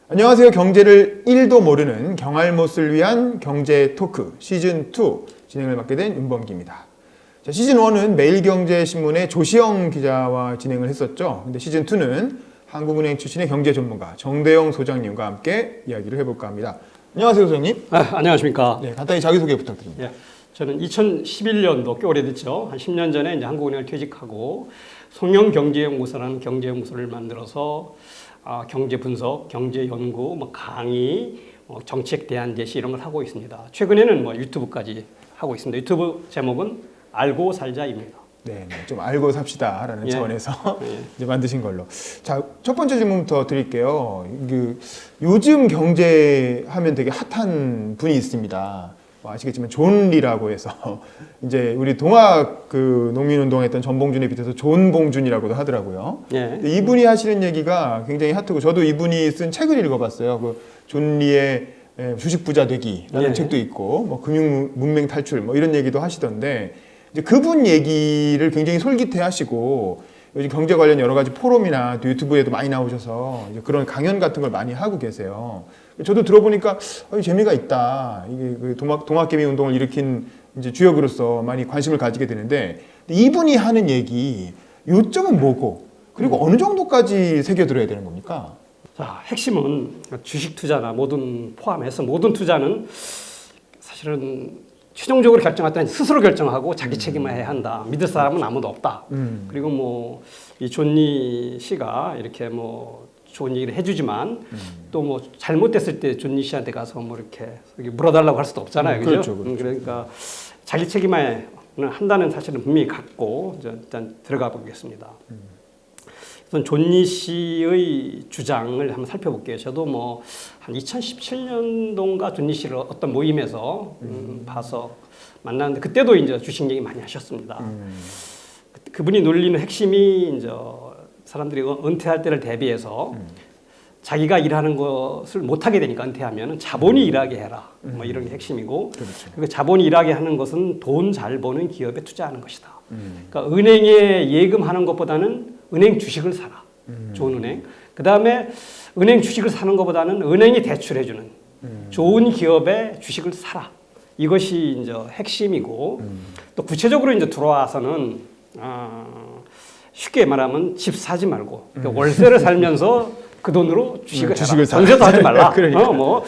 안녕하세요. 경제를 1도 모르는 경알못을 위한 경제 토크 시즌2 진행을 맡게 된 윤범기입니다. 자, 시즌1은 매일경제신문의 조시영 기자와 진행을 했었죠. 근데 시즌2는 한국은행 출신의 경제 전문가 정대영 소장님과 함께 이야기를 해볼까 합니다. 안녕하세요, 소장님. 안녕하십니까. 네, 간단히 자기소개 부탁드립니다. 예, 저는 2011년도 꽤 오래됐죠. 한 10년 전에 이제 한국은행을 퇴직하고 송영경제연구소라는 경제연구소를 만들어서 경제 분석, 경제 연구, 강의, 정책 대안 제시 이런 걸 하고 있습니다. 최근에는 유튜브까지 하고 있습니다. 유튜브 제목은 알고 살자입니다. 네, 좀 알고 삽시다라는 차원에서 예. 이제 만드신 걸로. 자, 첫 번째 질문부터 드릴게요. 요즘 경제하면 되게 핫한 분이 있습니다. 아시겠지만 존 리라고 해서 이제 우리 동학 농민운동했던 전봉준에 비해서 존봉준이라고도 하더라고요. 예. 이분이 하시는 얘기가 굉장히 핫하고 저도 이분이 쓴 책을 읽어봤어요. 존 리의 주식 부자 되기라는 책도 있고 금융 문맹 탈출 이런 얘기도 하시던데 이제 그분 얘기를 굉장히 솔깃해하시고 요즘 경제 관련 여러 가지 포럼이나 또 유튜브에도 많이 나오셔서 이제 그런 강연 같은 걸 많이 하고 계세요. 저도 들어보니까 재미가 있다. 이게 동학개미 운동을 일으킨 이제 주역으로서 많이 관심을 가지게 되는데 이분이 하는 얘기 요점은 뭐고 그리고 어느 정도까지 새겨들어야 되는 겁니까? 자, 핵심은 주식 투자나 포함해서 모든 투자는 사실은 최종적으로 결정할 때는 스스로 결정하고 자기 책임을 해야 한다. 믿을 사람은 아무도 없다. 그리고 이 존니 씨가 이렇게 좋은 얘기를 해주지만 또 잘못됐을 때 존니 씨한테 가서 이렇게 물어달라고 할 수도 없잖아요. 그죠? 그렇죠. 그러니까 자기 책임을 한다는 사실은 분명히 갖고 일단 들어가 보겠습니다. 우선 존니 씨의 주장을 한번 살펴볼게요. 저도 한 2017년도인가 존니 씨를 어떤 모임에서 봐서 만났는데 그때도 이제 주식 얘기 많이 하셨습니다. 그분이 놀리는 핵심이 이제 사람들이 은퇴할 때를 대비해서 자기가 일하는 것을 못하게 되니까 은퇴하면 자본이 일하게 해라. 이런 게 핵심이고 그렇죠. 그리고 자본이 일하게 하는 것은 돈 잘 버는 기업에 투자하는 것이다. 그러니까 은행에 예금하는 것보다는 은행 주식을 사라. 좋은 은행. 그 다음에 은행 주식을 사는 것보다는 은행이 대출해주는 좋은 기업의 주식을 사라. 이것이 이제 핵심이고 또 구체적으로 이제 들어와서는 쉽게 말하면 집 사지 말고 그러니까 월세를 살면서 그 돈으로 주식을 사라. 전세도 하지 말라. 그러니까.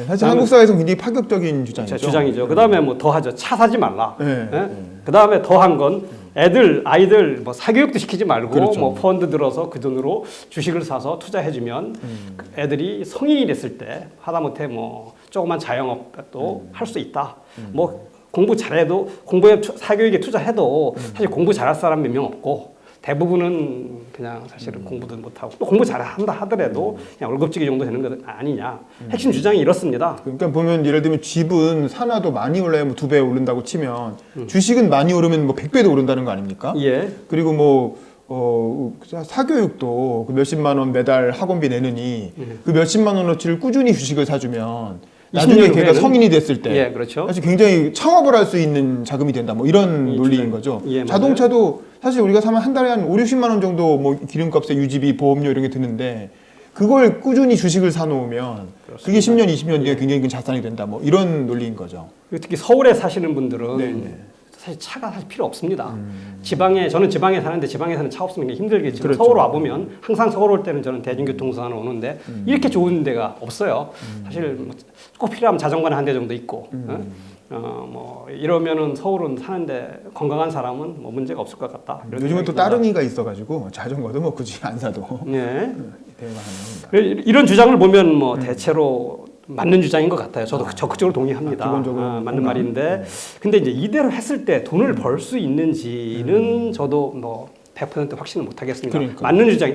사실 한국 사회에서 굉장히 파격적인 주장이죠. 주장이죠. 그 다음에 더 하죠. 차 사지 말라. 그 다음에 더 한 건 아이들 사교육도 시키지 말고 그렇죠. 펀드 들어서 그 돈으로 주식을 사서 투자해주면 애들이 성인이 됐을 때 하다못해 조그만 자영업도 할 수 있다. 공부 잘해도 공부에 사교육에 투자해도 사실 공부 잘할 사람 몇 명 없고 대부분은 그냥 사실은 공부도 못하고 또 공부 잘한다 하더라도 그냥 월급주기 정도 되는 것 아니냐. 핵심 주장이 이렇습니다. 그러니까 보면 예를 들면 집은 사놔도 많이 올라야 2배 오른다고 치면 주식은 많이 오르면 100배도 오른다는 거 아닙니까? 예. 그리고 사교육도 몇십만 원 매달 학원비 내느니 그 몇십만 원어치를 꾸준히 주식을 사주면 나중에 걔가 성인이 됐을 때 그렇죠. 사실 굉장히 창업을 할 수 있는 자금이 된다. 이런 논리인 거죠. 자동차도 사실 우리가 사면 한 달에 한 5, 60만 원 정도 기름값에 유지비, 보험료 이런 게 드는데 그걸 꾸준히 주식을 사놓으면 그게 10년, 20년 뒤에 굉장히 큰 자산이 된다. 이런 논리인 거죠. 특히 서울에 사시는 분들은 사실 차가 사실 필요 없습니다. 저는 지방에 사는데 지방에서는 차 없으면 힘들겠지만 그렇죠. 서울 와보면 항상 서울 올 때는 저는 대중교통수단으로 오는데 이렇게 좋은 데가 없어요. 사실 꼭 필요하면 자전거는 한 대 정도 있고 이러면은 서울은 사는데 건강한 사람은 문제가 없을 것 같다. 요즘은 또 따릉이가 있어가지고 자전거도 굳이 안 사도 이런 주장을 보면 대체로 맞는 주장인 것 같아요. 저도 적극적으로 동의합니다. 기본적으로 맞는 말인데 근데 이제 이대로 했을 때 돈을 벌 수 있는지는 저도 100% 확신을 못 하겠습니다. 그러니까.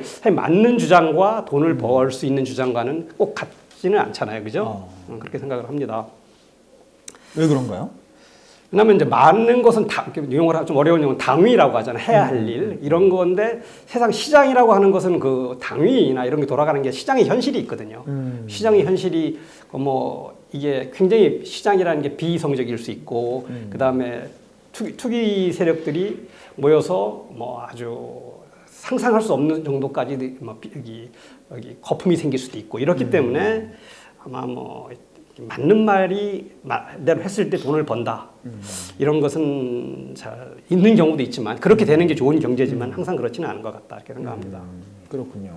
사실 맞는 주장과 돈을 벌 수 있는 주장과는 꼭 같지는 않잖아요. 그죠? 그렇게 생각을 합니다. 왜 그런가요? 왜냐하면 이제 맞는 것은 용어가 좀 어려운 용어는 당위라고 하잖아요. 해야 할 일 이런 건데 세상 시장이라고 하는 것은 그 당위나 이런 게 돌아가는 게 시장의 현실이 있거든요. 시장의 현실이 이게 굉장히 시장이라는 게 비이성적일 수 있고 그 다음에 투기 세력들이 모여서 아주 상상할 수 없는 정도까지 뭐 여기 거품이 생길 수도 있고 이렇기 때문에 아마 뭐 맞는 말이 대로 했을 때 돈을 번다 이런 것은 잘 있는 경우도 있지만 그렇게 되는 게 좋은 경제지만 항상 그렇지는 않은 것 같다 이렇게 생각합니다. 그렇군요.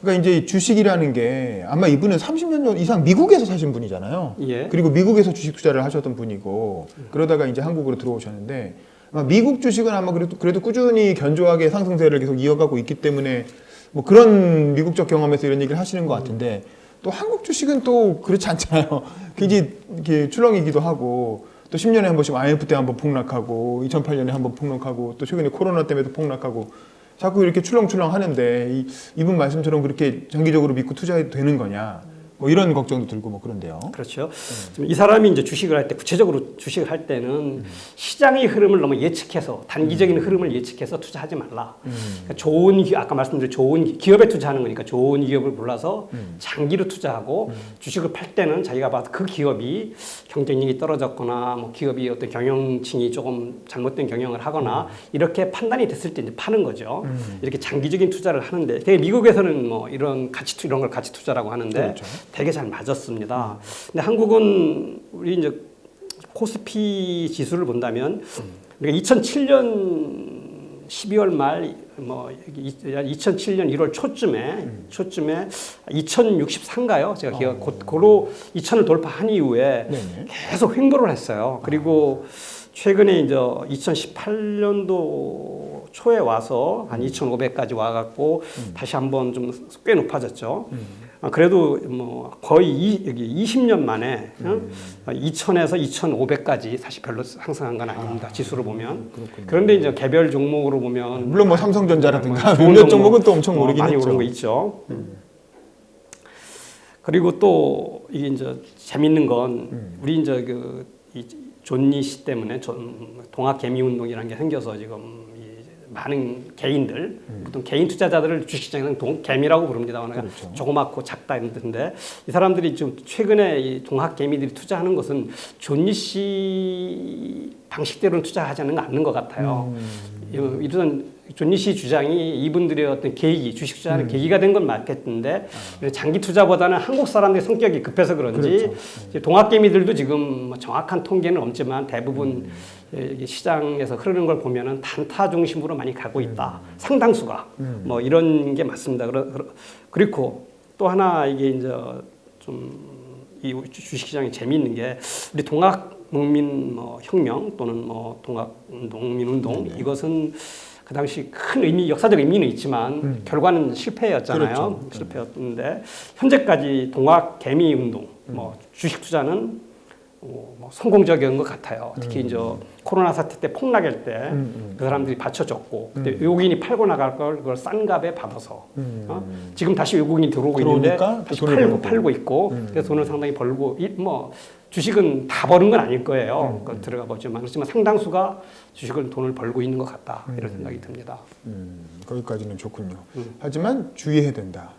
그러니까 이제 주식이라는 게 아마 이분은 30년 이상 미국에서 사신 분이잖아요. 예. 그리고 미국에서 주식 투자를 하셨던 분이고 그러다가 이제 한국으로 들어오셨는데 아마 미국 주식은 아마 그래도 꾸준히 견조하게 상승세를 계속 이어가고 있기 때문에 뭐 그런 미국적 경험에서 이런 얘기를 하시는 것 같은데 또 한국 주식은 또 그렇지 않잖아요. 굉장히 이렇게 출렁이기도 하고 또 10년에 한 번씩 IMF 때 한 번 폭락하고 2008년에 한 번 폭락하고 또 최근에 코로나 때문에도 폭락하고 자꾸 이렇게 출렁출렁 하는데 이분 말씀처럼 그렇게 장기적으로 믿고 투자해도 되는 거냐 뭐 이런 걱정도 들고 뭐 그런데요. 그렇죠. 이 사람이 이제 주식을 할 때 구체적으로 주식을 할 때는 시장의 흐름을 너무 예측해서 단기적인 흐름을 예측해서 투자하지 말라. 그러니까 좋은 아까 말씀드린 좋은 기업에 투자하는 거니까 좋은 기업을 골라서 장기로 투자하고 주식을 팔 때는 자기가 봐도 그 기업이 경쟁력이 떨어졌거나 뭐 기업이 어떤 경영층이 조금 잘못된 경영을 하거나 이렇게 판단이 됐을 때 이제 파는 거죠. 이렇게 장기적인 투자를 하는데 되게 미국에서는 뭐 이런 이런 걸 가치 투자라고 하는데 그렇죠. 되게 잘 맞았습니다. 근데 한국은 우리 이제 코스피 지수를 본다면 우리가 2007년 12월 말 뭐 2007년 1월 초쯤에 2063가요? 제가 기억 고로 2000을 돌파한 이후에 네네. 계속 횡보를 했어요. 그리고 최근에 이제 2018년도 초에 와서 한 2,500까지 와갖고 다시 한번 좀 꽤 높아졌죠. 그래도 뭐 거의 여기 20년 만에 2,000에서 2,500까지 사실 별로 상승한 건 아닙니다. 지수로 보면. 그렇군요. 그런데 이제 개별 종목으로 보면 물론 뭐 삼성전자라든가 좋은 몇몇 종목은 또 엄청 오르긴 많이 했죠. 오른 거 있죠. 그리고 또 이게 이제 재밌는 건 우리 이제 이 존니 씨 때문에 동학 개미 운동이라는 게 생겨서 지금 많은 개인들, 보통 개인 투자자들을 주식시장에서는 개미라고 부릅니다. 그렇죠. 조그맣고 작다 이런데 이 사람들이 지금 최근에 이 동학 개미들이 투자하는 것은 존니 씨 방식대로는 투자하지 않는 것 같아요. 이런 존니 씨 주장이 이분들의 어떤 계기, 주식 투자하는 계기가 된 건 맞겠는데 장기 투자보다는 한국 사람들의 성격이 급해서 그런지 그렇죠. 동학개미들도 지금 뭐 정확한 통계는 없지만 대부분 시장에서 흐르는 걸 보면은 단타 중심으로 많이 가고 있다. 상당수가 뭐 이런 게 맞습니다. 그리고 또 하나 이게 이제 좀 이 주식시장이 재미있는 게 우리 동학 농민 뭐 혁명 또는 뭐 동학 농민 운동 이것은 그 당시 큰 의미, 역사적 의미는 있지만 결과는 실패였잖아요. 그렇죠. 실패였는데 현재까지 동학 개미 운동, 뭐 주식 투자는 뭐 성공적인 것 같아요. 특히 이제 코로나 사태 때 폭락할 때 그 사람들이 받쳐줬고 그때 외국인이 팔고 나갈 걸 그걸 싼 값에 받아서 지금 다시 외국인이 들어오고 있는데 다시 팔고 있고 그래서 돈을 상당히 벌고 뭐 주식은 다 버는 건 아닐 거예요. 들어가 보지만 그렇지만 상당수가 주식을 돈을 벌고 있는 것 같다 이런 생각이 듭니다. 거기까지는 좋군요. 하지만 주의해야 된다.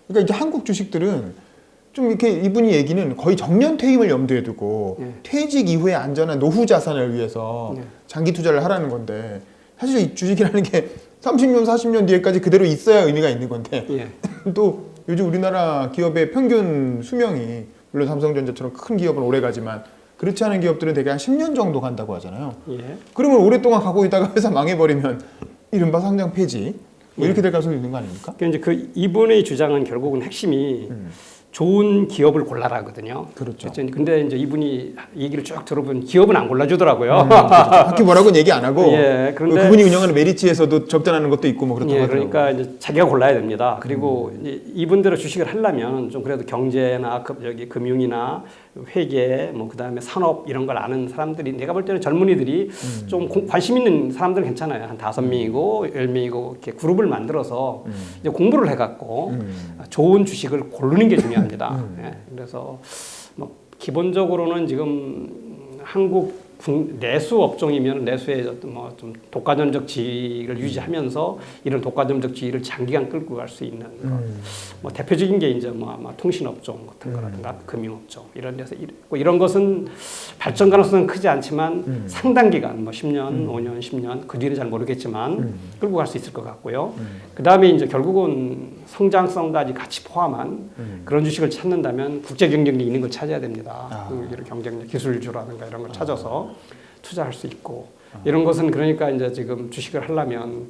그러니까 이제 한국 주식들은 좀 이렇게 이분이 얘기는 거의 정년 퇴임을 염두에 두고 퇴직 이후에 안전한 노후 자산을 위해서 장기 투자를 하라는 건데 사실 이 주식이라는 게 30년, 40년 뒤에까지 그대로 있어야 의미가 있는 건데 또 요즘 우리나라 기업의 평균 수명이 물론 삼성전자처럼 큰 기업은 오래 가지만 그렇지 않은 기업들은 대개 한 10년 정도 간다고 하잖아요. 그러면 오랫동안 가고 있다가 회사 망해버리면 이른바 상장 폐지 뭐 이렇게 될 가능성이 있는 거 아닙니까? 그러니까 이제 이분의 주장은 결국은 핵심이 좋은 기업을 골라라거든요. 그렇죠. 근데 이제 이분이 얘기를 쭉 들어보면 기업은 안 골라주더라고요. 그렇죠. 딱히 뭐라고는 얘기 안 하고 그런데 그분이 운영하는 메리츠에서도 적단하는 것도 있고 뭐 그렇다고 하더라고요. 그러니까 이제 자기가 골라야 됩니다. 그리고 이제 이분들의 주식을 하려면 좀 그래도 경제나 여기 금융이나 회계, 뭐 그다음에 산업 이런 걸 아는 사람들이 내가 볼 때는 젊은이들이 좀 관심 있는 사람들은 괜찮아요. 한 5명이고 10명이고 이렇게 그룹을 만들어서 이제 공부를 해갖고 좋은 주식을 고르는 게 중요합니다. 그래서 뭐 기본적으로는 지금 한국 내수 업종이면 내수의 어떤 뭐 좀 독과점적 지위를 유지하면서 이런 독과점적 지위를 장기간 끌고 갈 수 있는 뭐 대표적인 게 이제 뭐 아마 통신업종 같은 거라든가 금융업종 이런 데서 있고, 이런 것은 발전 가능성은 크지 않지만 상당 기간 뭐 10년, 5년, 10년 그 뒤는 잘 모르겠지만 끌고 갈 수 있을 것 같고요. 그 다음에 이제 결국은 성장성까지 같이 포함한 그런 주식을 찾는다면 국제 경쟁력이 있는 걸 찾아야 됩니다. 이런 경쟁력, 기술주라든가 이런 걸 찾아서 투자할 수 있고, 이런 것은 그러니까 이제 지금 주식을 하려면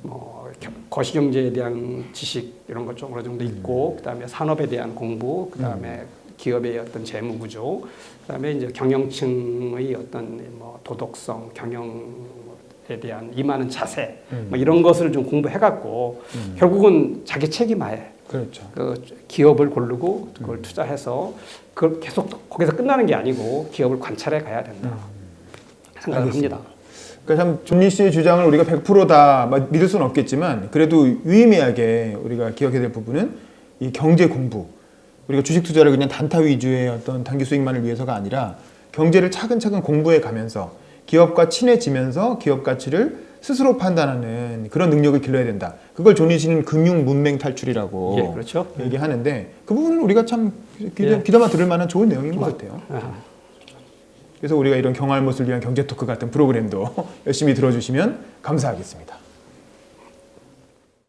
뭐 거시경제에 대한 지식 이런 것 좀 어느 정도 있고, 그다음에 산업에 대한 공부, 그다음에 기업의 어떤 재무 구조, 그다음에 이제 경영층의 어떤 뭐 도덕성, 경영에 대한 임하는 자세, 뭐 이런 것을 좀 공부해갖고 결국은 자기 책임하에 그렇죠. 그 기업을 고르고 그걸 투자해서 그걸 계속 거기서 끝나는 게 아니고 기업을 관찰해 가야 된다 생각을 합니다. 그러니까 참 존리 씨의 주장을 우리가 100%다 믿을 수는 없겠지만 그래도 유의미하게 우리가 기억해야 될 부분은 이 경제 공부. 우리가 주식 투자를 그냥 단타 위주의 어떤 단기 수익만을 위해서가 아니라 경제를 차근차근 공부해 가면서 기업과 친해지면서 기업 가치를 스스로 판단하는 그런 능력을 길러야 된다. 그걸 존리 씨는 금융 문맹 탈출이라고 예, 그렇죠. 얘기하는데 그 부분은 우리가 참 귀담아 들을 만한 좋은 내용인 것 같아요. 그래서 우리가 이런 경알못을 위한 경제 토크 같은 프로그램도 열심히 들어주시면 감사하겠습니다.